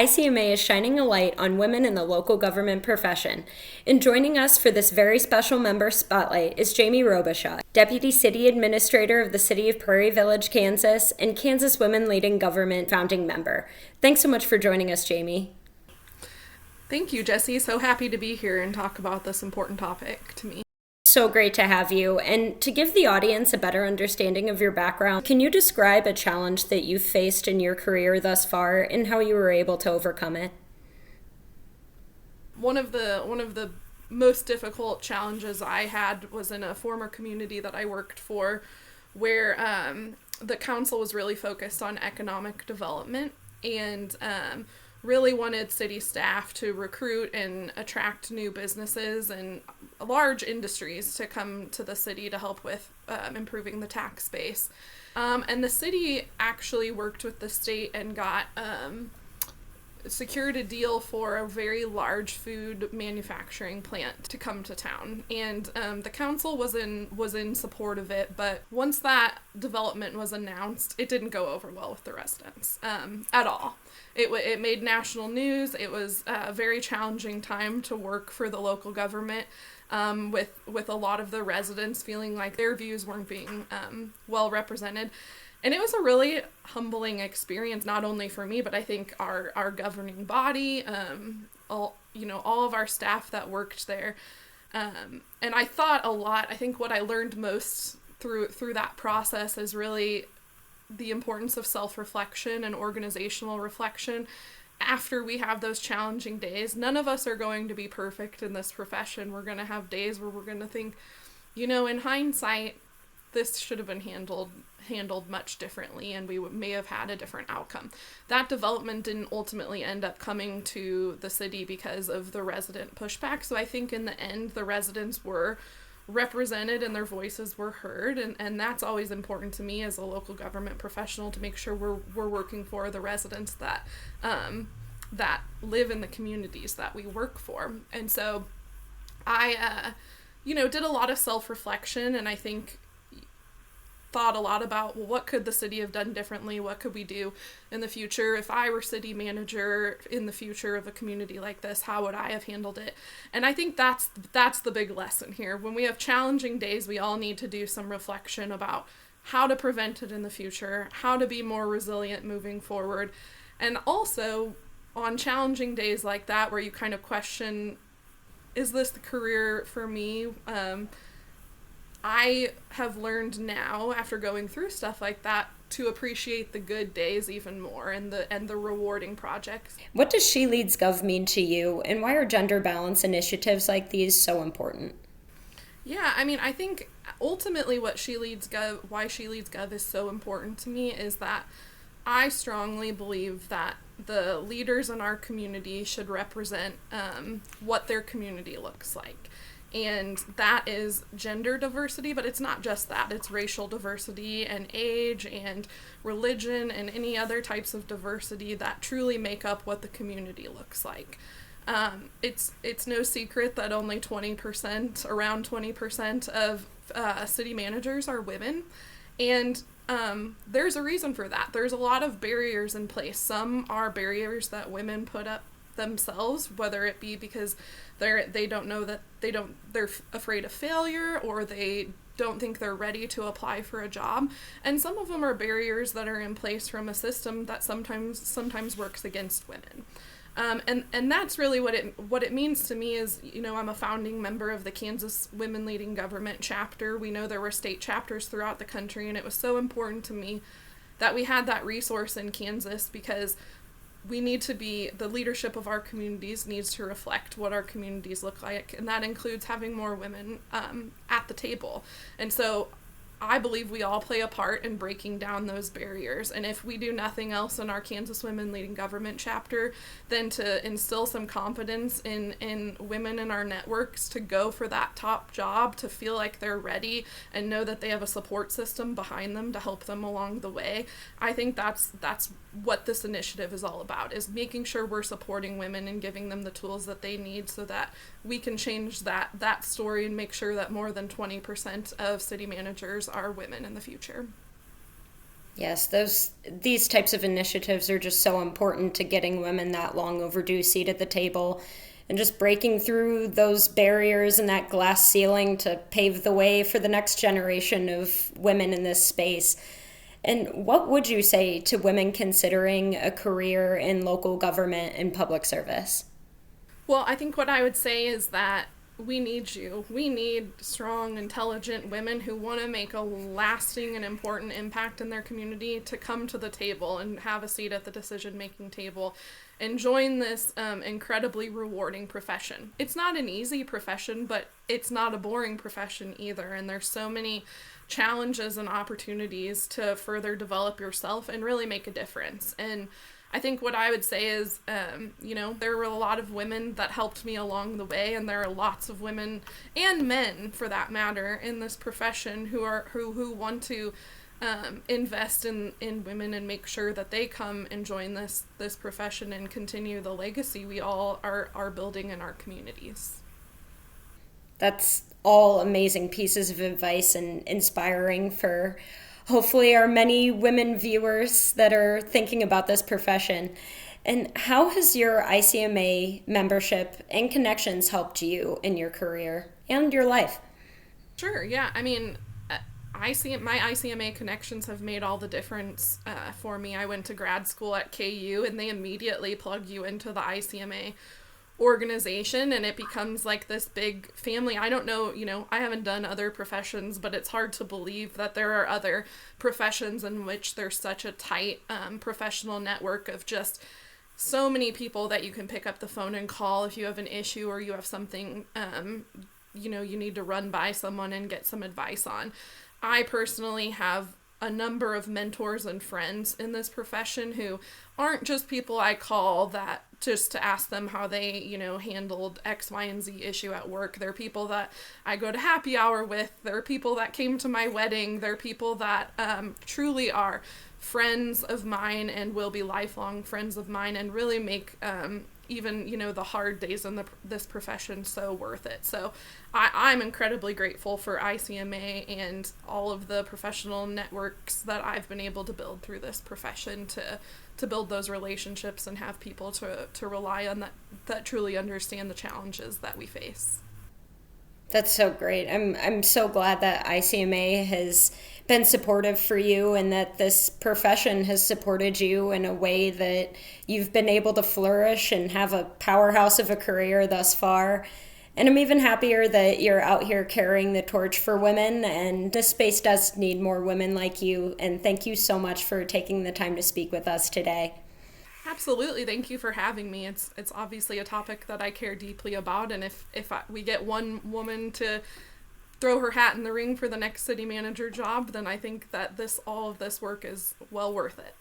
ICMA is shining a light on women in the local government profession. And joining us for this very special member spotlight is Jamie Robichaud, Deputy City Administrator of the City of Prairie Village, Kansas, and Kansas Women Leading Government founding member. Thanks so much for joining us, Jamie. Thank you, Jesse. So happy to be here and talk about this important topic to me. So great to have you. And to give the audience a better understanding of your background, can you describe a challenge that you've faced in your career thus far and how you were able to overcome it? One of the most difficult challenges I had was in a former community that I worked for where the council was really focused on economic development and really wanted city staff to recruit and attract new businesses and large industries to come to the city to help with improving the tax base. And the city actually worked with the state and got secured a deal for a very large food manufacturing plant to come to town. And the council was in support of it, but once that development was announced, it didn't go over well with the residents at all. It made national news. It was a very challenging time to work for the local government, with a lot of the residents feeling like their views weren't being well represented. And it was a really humbling experience, not only for me, but I think our governing body, all of our staff that worked there. And I thought a lot. I think what I learned most through that process is really the importance of self-reflection and organizational reflection. After we have those challenging days, none of us are going to be perfect in this profession. We're going to have days where we're going to think, in hindsight, this should have been handled much differently, and we may have had a different outcome. That development didn't ultimately end up coming to the city because of the resident pushback. So I think in the end, the residents were represented and their voices were heard, and that's always important to me as a local government professional, to make sure we're working for the residents that live in the communities that we work for. And so I did a lot of self-reflection, and I think thought a lot about, well, what could the city have done differently? What could we do in the future? If I were city manager in the future of a community like this, how would I have handled it? And I think that's the big lesson here. When we have challenging days, we all need to do some reflection about how to prevent it in the future, how to be more resilient moving forward. And also on challenging days like that, where you kind of question, is this the career for me? I have learned now, after going through stuff like that, to appreciate the good days even more, and the rewarding projects. What does She Leads Gov mean to you, and why are gender balance initiatives like these so important? Yeah, I think ultimately why She Leads Gov is so important to me is that I strongly believe that the leaders in our community should represent what their community looks like. And that is gender diversity, but it's not just that. It's racial diversity and age and religion and any other types of diversity that truly make up what the community looks like. It's no secret that only around 20% of city managers are women. And there's a reason for that. There's a lot of barriers in place. Some are barriers that women put up themselves, whether it be because they're afraid of failure, or they don't think they're ready to apply for a job. And some of them are barriers that are in place from a system that sometimes works against women. And that's really what it means to me is, I'm a founding member of the Kansas Women Leading Government chapter. We know there were state chapters throughout the country, and it was so important to me that we had that resource in Kansas, because the leadership of our communities needs to reflect what our communities look like, and that includes having more women at the table. And so I believe we all play a part in breaking down those barriers. And if we do nothing else in our Kansas Women Leading Government chapter, then to instill some confidence in women in our networks to go for that top job, to feel like they're ready and know that they have a support system behind them to help them along the way. I think that's what this initiative is all about, is making sure we're supporting women and giving them the tools that they need so that we can change that story and make sure that more than 20% of city managers are women in the future. Yes, these types of initiatives are just so important to getting women that long overdue seat at the table and just breaking through those barriers and that glass ceiling to pave the way for the next generation of women in this space. And what would you say to women considering a career in local government and public service? Well, I think what I would say is that we need you. We need strong, intelligent women who want to make a lasting and important impact in their community to come to the table and have a seat at the decision-making table and join this incredibly rewarding profession. It's not an easy profession, but it's not a boring profession either. And there's so many challenges and opportunities to further develop yourself and really make a difference. And I think what I would say is, there were a lot of women that helped me along the way, and there are lots of women and men, for that matter, in this profession who want to invest in women and make sure that they come and join this profession and continue the legacy we all are building in our communities. That's all amazing pieces of advice and inspiring for hopefully our many women viewers that are thinking about this profession. And how has your ICMA membership and connections helped you in your career and your life? Sure, yeah. I mean, my ICMA connections have made all the difference for me. I went to grad school at KU, and they immediately plug you into the ICMA organization, and it becomes like this big family. I don't know, I haven't done other professions, but it's hard to believe that there are other professions in which there's such a tight professional network of just so many people that you can pick up the phone and call if you have an issue or you have something you need to run by someone and get some advice on. I personally have a number of mentors and friends in this profession who aren't just people I call that just to ask them how they, handled X, Y, and Z issue at work. They're people that I go to happy hour with. They're people that came to my wedding. They're people that truly are friends of mine and will be lifelong friends of mine and really make even, the hard days in this profession so worth it. So I'm incredibly grateful for ICMA and all of the professional networks that I've been able to build through this profession to build those relationships and have people to rely on that truly understand the challenges that we face. That's so great. I'm so glad that ICMA has been supportive for you and that this profession has supported you in a way that you've been able to flourish and have a powerhouse of a career thus far. And I'm even happier that you're out here carrying the torch for women, and this space does need more women like you. And thank you so much for taking the time to speak with us today. Absolutely. Thank you for having me. It's obviously a topic that I care deeply about, and if we get one woman to throw her hat in the ring for the next city manager job, then I think that all of this work is well worth it.